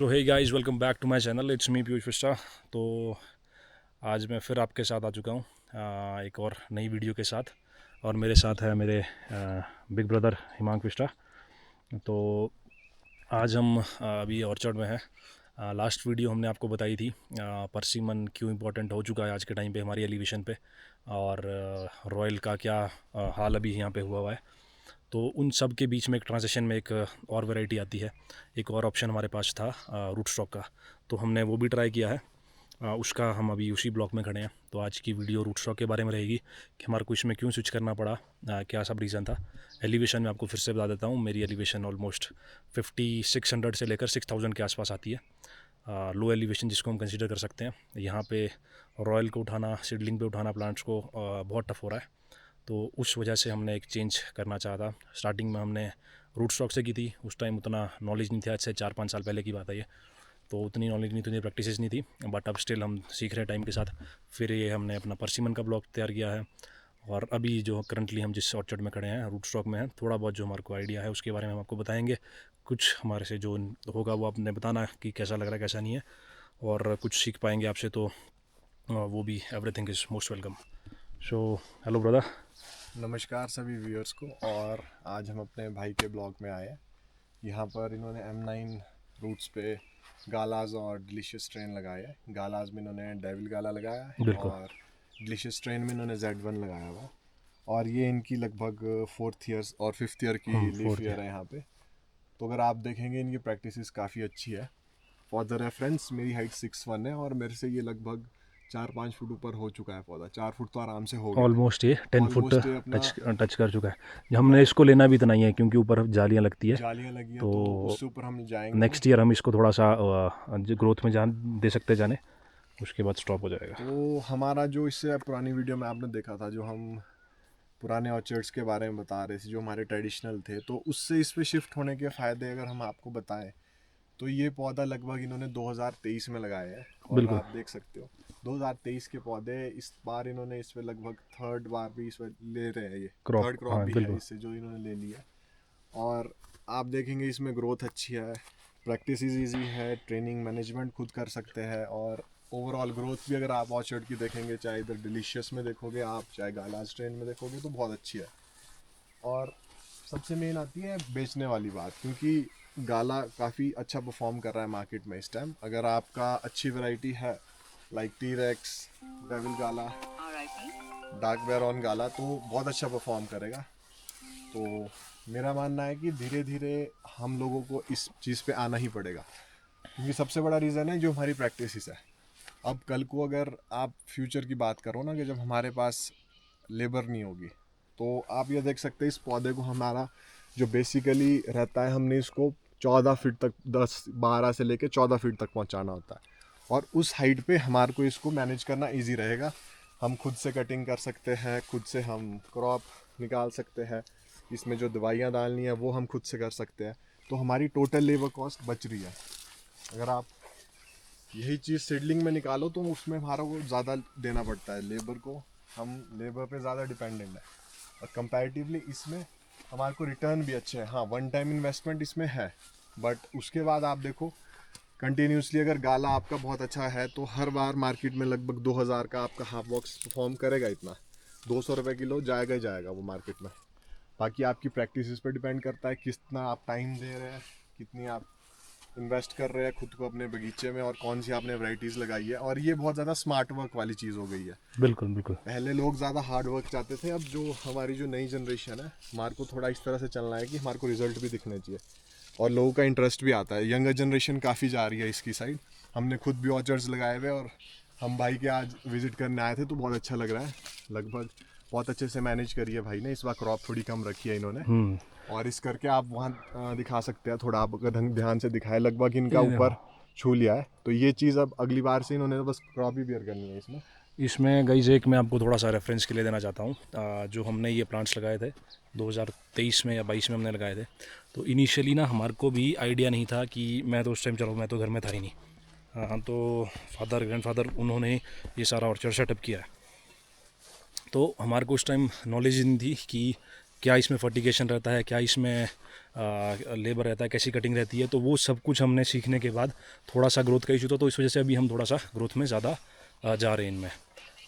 तो hey guys, welcome back to my channel. It's me Piyush Vista. तो आज मैं फिर आपके साथ आ चुका हूँ एक और नई वीडियो के साथ। और मेरे साथ है मेरे बिग ब्रदर हिमांक विस्टा। तो आज हम अभी ऑर्चर्ड में हैं। लास्ट वीडियो हमने आपको बताई थी परसिमन क्यों इम्पोर्टेंट हो चुका है आज के टाइम पे हमारी एलिवेशन पे, और रॉयल का क्या हाल अभी यहाँ पे हुआ है। तो उन सब के बीच में एक ट्रांजिशन में एक और वैरायटी आती है, एक और ऑप्शन हमारे पास था रूट स्टॉक का। तो हमने वो भी ट्राई किया है। उसका हम अभी उसी ब्लॉक में खड़े हैं। तो आज की वीडियो रूट स्टॉक के बारे में रहेगी कि हमारे को इसमें क्यों स्विच करना पड़ा, क्या सब रीज़न था। एलिवेशन में आपको फिर से बता देता हूँ, मेरी एलिवेशन ऑलमोस्ट 5600 से लेकर 6000 के आसपास आती है। लो एलिवेशन जिसको हम कंसीडर कर सकते हैं। यहाँ पे रॉयल को उठाना, सीडलिंग पे उठाना प्लांट्स को बहुत टफ हो रहा है। तो उस वजह से हमने एक चेंज करना चाहा था। स्टार्टिंग में हमने रूट स्टॉक से की थी। उस टाइम उतना नॉलेज नहीं था, आज से 4-5 साल पहले की बात है ये। तो उतनी नॉलेज नहीं थी, उतनी प्रैक्टिस नहीं थी, बट अब स्टिल हम सीख रहे हैं टाइम के साथ। फिर ये हमने अपना परसिमन का ब्लॉक तैयार किया है। और अभी जो करंटली हम जिस ऑर्चर्ड में खड़े हैं रूट स्टॉक में हैं, थोड़ा बहुत जो हमारे को आइडिया है उसके बारे में हम आपको बताएंगे। कुछ हमारे से जो होगा वो आपने बताना कि कैसा लग रहा है कैसा नहीं है, और कुछ सीख पाएंगे आपसे तो वो भी everything is most welcome. So hello brother. नमस्कार सभी व्यूअर्स को। और आज हम अपने भाई के ब्लॉग में आए हैं। यहाँ पर इन्होंने M9 रूट्स पे गालाज और डिलीशियस स्ट्रेन लगाया है। गालाज में इन्होंने डेविल गाला लगाया है बिल्कुल। और डिलीशियस स्ट्रेन में इन्होंने Z1 लगाया हुआ है। और ये इनकी लगभग 4th ईयर और 5th ईयर की लीफ 4th ईयर है यहाँ पे। तो अगर आप देखेंगे इनकी प्रैक्टिस काफ़ी अच्छी है। फॉर द रेफरेंस मेरी हाइट 6'1" है और मेरे से ये लगभग 4-5 फुट ऊपर हो चुका है पौधा। 4 फुट तो आराम से हो गया है। ऑलमोस्ट ये 10 फुट ऑलमोस्ट ये अपना टच कर चुका है। अपना हमने इसको लेना भी इतना ही है क्योंकि ऊपर जालियाँ लगती है। जालियाँ लगी हैं, तो तो उससे ऊपर हम जाएंगे नहीं। नेक्स्ट ईयर हम इसको थोड़ा सा ग्रोथ में जान दे सकते जाने, उसके बाद स्टॉप हो जाएगा। तो हमारा जो इससे पुरानी वीडियो में आपने देखा था, जो हम पुराने ऑर्चर्ड्स के बारे में बता रहे थे जो हमारे ट्रेडिशनल थे, तो उससे इस पे शिफ्ट होने के फ़ायदे अगर हम आपको बताएं तो ये पौधा लगभग इन्होंने 2023 में लगाया है। और बिल्कुल। आप देख सकते हो 2023 के पौधे इस बार इन्होंने इस पे लगभग थर्ड बार भी इस पे ले रहे हैं। ये क्रॉप, थर्ड क्रॉप हाँ भी है बिल्कुल। इससे जो इन्होंने ले लिया। और आप देखेंगे इसमें ग्रोथ अच्छी है, प्रैक्टिस ईजी है, ट्रेनिंग मैनेजमेंट खुद कर सकते हैं। और ओवरऑल ग्रोथ भी अगर आप ऑर्चर्ड की देखेंगे, चाहे इधर डिलीशियस में देखोगे आप, चाहे गालाज ट्रेन में देखोगे, तो बहुत अच्छी है। और सबसे मेन आती है बेचने वाली बात, क्योंकि गाला काफ़ी अच्छा परफॉर्म कर रहा है मार्केट में इस टाइम। अगर आपका अच्छी वैरायटी है लाइक टी-रेक्स, डेविल गाला, डार्क बेरॉन गाला, तो बहुत अच्छा परफॉर्म करेगा। तो मेरा मानना है कि धीरे धीरे हम लोगों को इस चीज़ पे आना ही पड़ेगा, क्योंकि सबसे बड़ा रीज़न है जो हमारी प्रैक्टिस है। अब कल को अगर आप फ्यूचर की बात करो ना, कि जब हमारे पास लेबर नहीं होगी, तो आप ये देख सकते हैं इस पौधे को हमारा जो बेसिकली रहता है, हमने इसको 14 फीट तक, 10-12 से लेके 14 फीट तक पहुंचाना होता है। और उस हाइट पे हमारे को इसको मैनेज करना इजी रहेगा। हम खुद से कटिंग कर सकते हैं, खुद से हम क्रॉप निकाल सकते हैं, इसमें जो दवाइयाँ डालनी है वो हम खुद से कर सकते हैं। तो हमारी टोटल लेबर कॉस्ट बच रही है। अगर आप यही चीज़ सीडलिंग में निकालो तो उसमें हमारा को ज़्यादा देना पड़ता है लेबर को, हम लेबर पे ज़्यादा डिपेंडेंट है। और कंपैरेटिवली इसमें हमारे को रिटर्न भी अच्छे हैं। हाँ, वन टाइम इन्वेस्टमेंट इसमें है, बट उसके बाद आप देखो कंटिन्यूसली अगर गाला आपका बहुत अच्छा है तो हर बार मार्केट में लगभग 2000 का आपका हाफ बॉक्स परफॉर्म करेगा। इतना 200 रुपये किलो जाएगा ही जाएगा वो मार्केट में। बाकी आपकी प्रैक्टिस इस पर डिपेंड करता है, कितना आप टाइम दे रहे हैं, कितनी आप इन्वेस्ट कर रहे हैं खुद को अपने बगीचे में, और कौन सी आपने वैरायटीज़ लगाई है। और ये बहुत ज़्यादा स्मार्ट वर्क वाली चीज़ हो गई है। बिल्कुल बिल्कुल। पहले लोग ज़्यादा हार्ड वर्क चाहते थे, अब जो हमारी जो नई जनरेशन है, हमारे को थोड़ा इस तरह से चलना है कि हमारे को रिजल्ट भी दिखने चाहिए और लोगों का इंटरेस्ट भी आता है। यंगर जनरेशन काफ़ी जा रही है इसकी साइड। हमने खुद भी ऑर्चर्ड्स लगाए हुए, और हम भाई के आज विजिट करने आए थे तो बहुत अच्छा लग रहा है। लगभग बहुत अच्छे से मैनेज करी है भाई ने। इस बार क्रॉप थोड़ी कम रखी है इन्होंने, और इस करके आप वहाँ दिखा सकते हैं थोड़ा, आप अगर ध्यान से दिखाए, लगभग इनका ये देखो, ऊपर छू लिया है। तो ये चीज़ अब अगली बार से इन्होंने बस क्रॉप ही बियर करनी है इसमें। इसमें गाइस एक मैं आपको थोड़ा सा रेफरेंस के लिए देना चाहता हूँ। जो हमने ये प्लांट्स लगाए थे 2023 में या 22 में हमने लगाए थे, तो इनिशियली ना हमारे को भी आइडिया नहीं था कि, मैं तो उस टाइम, चलो मैं तो घर में था ही नहीं। हाँ, तो फादर ग्रैंडफादर उन्होंने ये सारा ऑर्चर्ड सेटअप किया है। तो हमारे को उस टाइम नॉलेज नहीं थी कि क्या इसमें फर्टिगेशन रहता है, क्या इसमें लेबर रहता है, कैसी कटिंग रहती है। तो वो सब कुछ हमने सीखने के बाद थोड़ा सा ग्रोथ का इशू था, तो इस वजह से अभी हम थोड़ा सा ग्रोथ में ज़्यादा जा रहे हैं इनमें।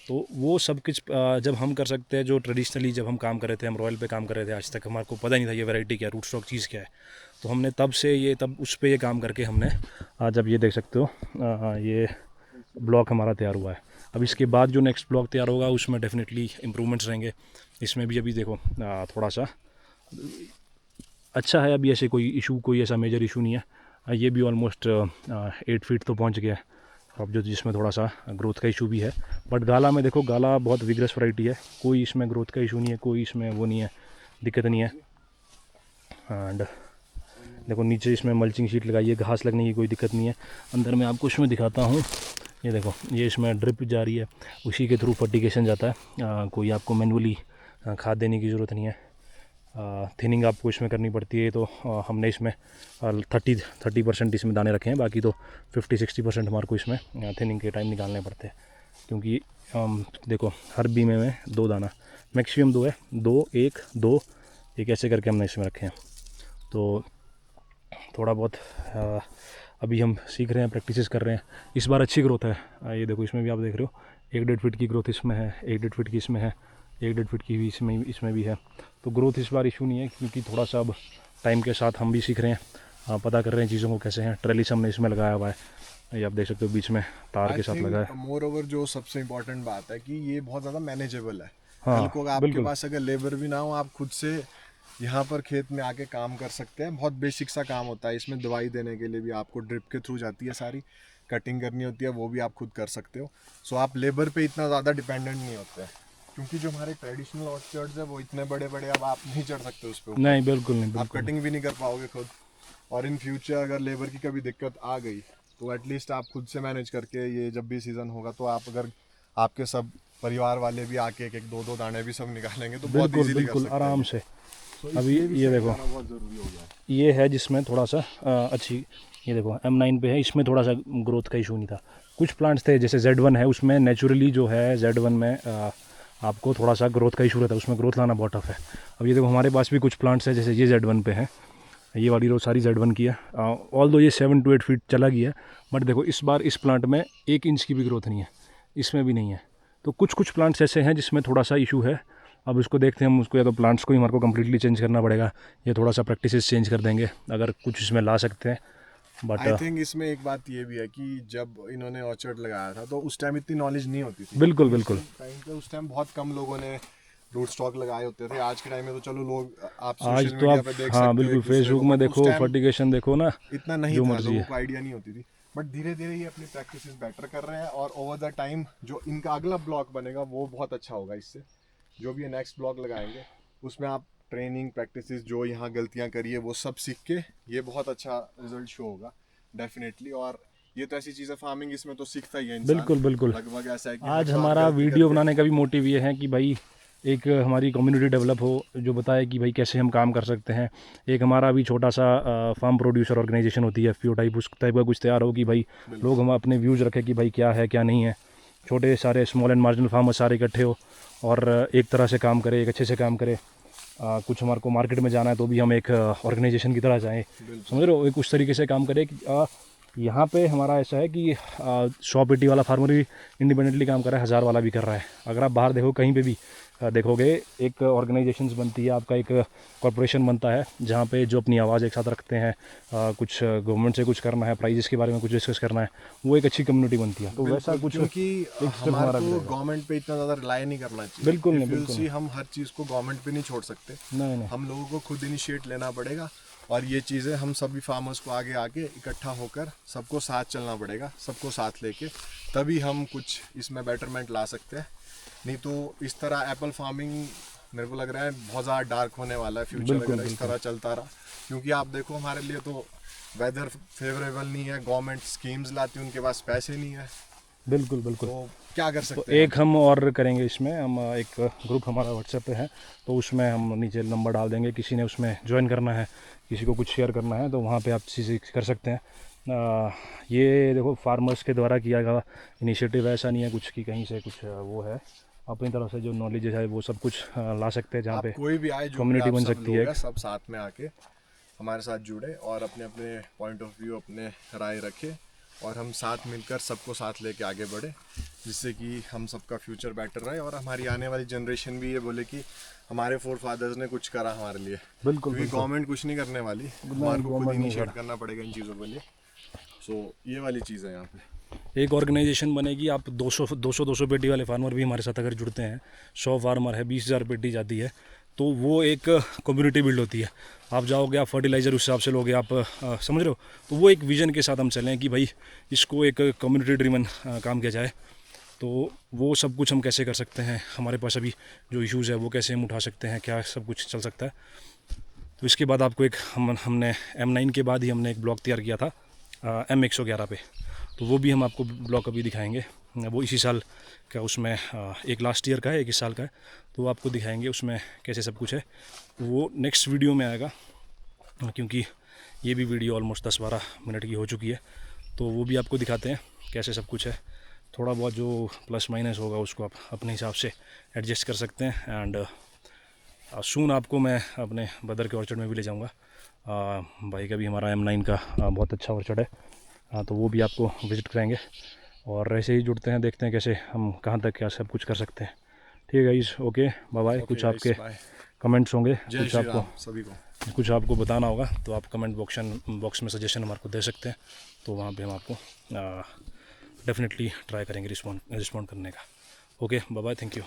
तो वो सब कुछ जब हम कर सकते हैं, जो ट्रेडिशनली जब हम काम कर रहे थे, हम रॉयल पे काम कर रहे थे, आज तक हमारे को पता ही नहीं था ये वैरायटी क्या है, रूट स्टॉक चीज़ क्या है। तो हमने तब उस पर ये काम करके हमने जब ये देख सकते हो ये ब्लॉक हमारा तैयार हुआ है। अब इसके बाद जो नेक्स्ट ब्लॉक तैयार होगा उसमें डेफिनेटली इम्प्रूवमेंट्स रहेंगे। इसमें भी अभी देखो थोड़ा सा अच्छा है, अभी ऐसे कोई ऐसा मेजर इशू नहीं है। ये भी ऑलमोस्ट 8 फीट तो पहुंच गया है। अब जो जिसमें थोड़ा सा ग्रोथ का इशू भी है, बट गाला में देखो, गाला बहुत विग्रस वैरायटी है, कोई इसमें ग्रोथ का इशू नहीं है, कोई इसमें वो नहीं है, दिक्कत नहीं है। एंड देखो नीचे इसमें मल्चिंग शीट लगाई है, घास लगने की कोई दिक्कत नहीं है। अंदर मैं आपको इसमें दिखाता हूँ, ये देखो, ये इसमें ड्रिप जा रही है, उसी के थ्रू फर्टिगेशन जाता है। कोई आपको मैनुअली खाद देने की ज़रूरत नहीं है। थिनिंग आपको इसमें करनी पड़ती है, तो हमने इसमें 30% इसमें दाने रखे हैं, बाकी तो 50-60% हमारे को इसमें थिनिंग के टाइम निकालने पड़ते हैं। क्योंकि देखो हर बीमे में 2 दाना मैक्सिमम 2 है, 2 1 2 एक ऐसे करके हमने इसमें रखे हैं। तो थोड़ा बहुत अभी हम सीख रहे हैं, प्रैक्टिस कर रहे हैं। इस बार अच्छी ग्रोथ है। ये देखो, इसमें भी आप देख रहे हो 1-1.5 फीट की ग्रोथ इसमें है, 1-1.5 फीट की इसमें है, 1-1.5 फीट की भी इसमें भी है। तो ग्रोथ इस बार इशू नहीं है, क्योंकि थोड़ा सा अब टाइम के साथ हम भी सीख रहे हैं, पता कर रहे हैं चीज़ों को कैसे हैं। ट्रेलिस हमने इसमें लगाया हुआ है, ये आप देख सकते हो, बीच में तार के साथ लगा है। मोर ओवर जो सबसे इम्पोर्टेंट बात है कि ये बहुत ज़्यादा मैनेजेबल है। हाँ, कल को आपके बिल्कुल पास अगर लेबर भी ना हो, आप खुद से यहाँ पर खेत में आके काम कर सकते हैं। बहुत बेसिक सा काम होता है। इसमें दवाई देने के लिए भी आपको ड्रिप के थ्रू जाती है, सारी कटिंग करनी होती है, वो भी आप खुद कर सकते हो। सो आप लेबर पे इतना ज़्यादा डिपेंडेंट नहीं होते हैं, क्योंकि जो हमारे ट्रेडिशनल ऑर्चर्ड्स है वो इतने बड़े बड़े, अब आप नहीं चढ़ सकते उस पर। नहीं, बिल्कुल नहीं, आप बिल्कुल कटिंग भी नहीं कर पाओगे खुद। और इन फ्यूचर अगर लेबर की कभी दिक्कत आ गई तो एटलीस्ट आप खुद से मैनेज करके, ये जब भी सीज़न होगा तो आप अगर आपके सब परिवार वाले भी आके 1-1 2-2 दाने भी सब निकालेंगे तो बहुत बिल्कुल इजीली कर बिल्कुल सकते आराम हैं। से। तो अभी ये देखो, बहुत ज़रूरी हो गया है। ये है जिसमें थोड़ा सा अच्छी, ये देखो M9 पे है, इसमें थोड़ा सा ग्रोथ का इशू नहीं था। कुछ प्लांट्स थे जैसे Z1 है, उसमें नेचुरली जो है Z1 में आपको थोड़ा सा ग्रोथ का इशू रहता है, उसमें ग्रोथ लाना बहुत टफ है। अब ये देखो, हमारे पास भी कुछ प्लांट्स है, जैसे ये Z1 पे है, ये वाली रो सारी Z1 की है। ऑल दो ये 7 to 8 फीट चला गया है, बट देखो इस बार इस प्लांट में 1 इंच की भी ग्रोथ नहीं है, इसमें भी नहीं है। तो कुछ प्लांट्स ऐसे हैं जिसमें थोड़ा सा इशू है। अब उसको देखते हैं हम, उसको या तो प्लांट्स को ही हमारे को कम्प्लीटली चेंज करना पड़ेगा, या थोड़ा सा प्रैक्टिसेस चेंज कर देंगे अगर कुछ इसमें ला सकते हैं। बट आई थिंक इसमें एक बात ये भी है कि जब इन्होंने ऑर्चर्ड लगाया था तो उस टाइम इतनी नॉलेज नहीं होती थी। बिल्कुल बिल्कुल टाइम पे उस टाइम बहुत कम लोगों ने रूट स्टॉक लगाए होते थे। आज के टाइम में तो चलो लोग, आप आज सोशल तो मीडिया आप, पे देख हाँ सकते हो बिल्कुल, एक दूसरे फेसबुक को, में but देखो, उस टाइम फर्टिगेशन देखो ना, इतना नहीं जो था, मर्जी लोगों है। को आइडिया नहीं होती थी। बट धीरे धीरे ये अपनी प्रैक्टिस बेटर कर रहे हैं, और ओवर द टाइम जो इनका अगला ब्लॉक बनेगा वो बहुत अच्छा होगा। इससे जो भी नेक्स्ट ब्लॉक लगाएंगे उसमें आप ट्रेनिंग प्रैक्टिस जो यहाँ गलतियाँ करिए वो सब सीख के ये बहुत अच्छा रिजल्ट शो होगा डेफिनेटली। और ये तो ऐसी चीज़ है, फार्मिंग इसमें तो सीखता ही है इंसान। बिल्कुल बिल्कुल। लगभग ऐसा है कि आज हर बार हमारा गलती वीडियो करके। बनाने का भी मोटिव ये है कि भाई एक हमारी कम्युनिटी डेवलप हो, जो बताए कि भाई कैसे हम काम कर सकते हैं। एक हमारा भी छोटा सा फार्म प्रोड्यूसर ऑर्गेनाइजेशन होती है, FPO टाइप, उस टाइप का कुछ तैयार हो कि भाई लोग हम अपने व्यूज़ रखें कि भाई क्या है क्या नहीं है। छोटे सारे स्मॉल एंड मार्जिनल फार्मर सारे इकट्ठे हो और एक तरह से काम करें, एक अच्छे से काम करें। कुछ हमारे को मार्केट में जाना है तो भी हम एक ऑर्गेनाइजेशन की तरह जाएँ, समझ रहे हो, एक उस तरीके से काम करें कि यहाँ पे हमारा ऐसा है कि 100 पेटी वाला फार्मर भी इंडिपेंडेंटली काम कर रहा है, 1000 वाला भी कर रहा है। अगर आप बाहर देखो, कहीं पे भी देखोगे, एक ऑर्गेनाइजेशंस बनती है, आपका एक कॉरपोरेशन बनता है, जहाँ पे जो अपनी आवाज़ एक साथ रखते हैं, कुछ गवर्नमेंट से कुछ करना है, प्राइजेस के बारे में कुछ डिस्कस करना है, वो एक अच्छी कम्युनिटी बनती है। तो वैसा कुछ क्योंकि एक स्टेप हमारे हमारा को भी रहेगा। गवर्नमेंट पे इतना ज़्यादा रिलाई नहीं करना चाहिए। बिल्कुल नहीं, If you'll बिल्कुल see, हम हर चीज़ को गवर्नमेंट पे नहीं छोड़ सकते। नहीं नहीं, हम लोगों को खुद इनिशिएट लेना पड़ेगा, और ये चीज़ें हम सभी फार्मर्स को आगे आके इकट्ठा होकर सबको साथ चलना पड़ेगा। सबको साथ लेके तभी हम कुछ इसमें बेटरमेंट ला सकते हैं। नहीं तो इस तरह एप्पल फार्मिंग मेरे को लग रहा है बहुत ज़्यादा डार्क होने वाला है फ्यूचर बिल्कुल, अगर इस तरह चलता रहा। क्योंकि आप देखो, हमारे लिए तो वेदर फेवरेबल नहीं है, गवर्नमेंट स्कीम्स लाती है, उनके पास पैसे नहीं है, बिल्कुल बिल्कुल। तो क्या कर तो सकते हैं। एक हम और करेंगे इसमें, हम एक ग्रुप हमारा व्हाट्सएप पे है, तो उसमें हम नीचे नंबर डाल देंगे, किसी ने उसमें ज्वाइन करना है, किसी को कुछ शेयर करना है, तो वहाँ पे आप चीज़ें कर सकते हैं। ये देखो, फार्मर्स के द्वारा किया गया इनिशिएटिव, ऐसा नहीं है कुछ कि कहीं से कुछ वो है। अपनी तरफ से जो नॉलेज है वो सब कुछ ला सकते हैं, जहाँ आप पे कोई भी आए, जो कम्युनिटी बन सकती है। सब साथ में आके हमारे साथ जुड़े और अपने अपने पॉइंट ऑफ व्यू, अपने राय रखे, और हम साथ मिलकर सबको साथ लेके आगे बढ़े, जिससे कि हम सबका फ्यूचर बेटर रहे और हमारी आने वाली जनरेशन भी ये बोले कि हमारे फोर फादर्स ने कुछ करा हमारे लिए। बिल्कुल, क्योंकि गवर्नमेंट कुछ नहीं करने वाली, हमारे को खुद इनिशिएट करना पड़ेगा इन चीज़ों के लिए। सो ये वाली चीज़ है यहाँ पे। एक ऑर्गेनाइजेशन बनेगी, आप 200 पेटी वाले फार्मर भी हमारे साथ अगर जुड़ते हैं, 100 फार्मर है, 20,000 पेटी जाती है, तो वो एक कम्युनिटी बिल्ड होती है। आप जाओगे, आप फर्टिलाइज़र उस हिसाब से लोगे, आप समझ रहे हो। तो वो एक विज़न के साथ हम चलें कि भाई इसको एक कम्युनिटी ड्रिवन काम किया जाए। तो वो सब कुछ हम कैसे कर सकते हैं, हमारे पास अभी जो इश्यूज़ है वो कैसे हम उठा सकते हैं, क्या सब कुछ चल सकता है। तो इसके बाद आपको एक हमने M9 के बाद ही हमने एक ब्लॉग तैयार किया था M111 पे, तो वो भी हम आपको ब्लॉग अभी दिखाएंगे। वो इसी साल का, उसमें एक लास्ट ईयर का है, एक इस साल का है, तो वो आपको दिखाएंगे उसमें कैसे सब कुछ है। वो नेक्स्ट वीडियो में आएगा, क्योंकि ये भी वीडियो ऑलमोस्ट 10-12 मिनट की हो चुकी है, तो वो भी आपको दिखाते हैं कैसे सब कुछ है। थोड़ा बहुत जो प्लस माइनस होगा उसको आप अपने हिसाब से एडजस्ट कर सकते हैं। एंड सून आपको मैं अपने ब्रदर के ऑर्चर्ड में भी ले जाऊंगा। भाई का भी हमारा M9 का बहुत अच्छा ऑर्चर्ड है, तो वो भी आपको विज़िट कराएंगे। और ऐसे ही जुड़ते हैं, देखते हैं कैसे हम कहाँ तक क्या सब कुछ कर सकते हैं। ठीक है गाइस, ओके, बाय बाय। कुछ आपके कमेंट्स होंगे, कुछ आपको सभी को कुछ आपको बताना होगा, तो आप कमेंट बॉक्स में सजेशन हमारे को दे सकते हैं, तो वहाँ पे हम आपको डेफिनेटली ट्राई करेंगे रिस्पॉन्ड करने का। Okay, bye bye, thank you.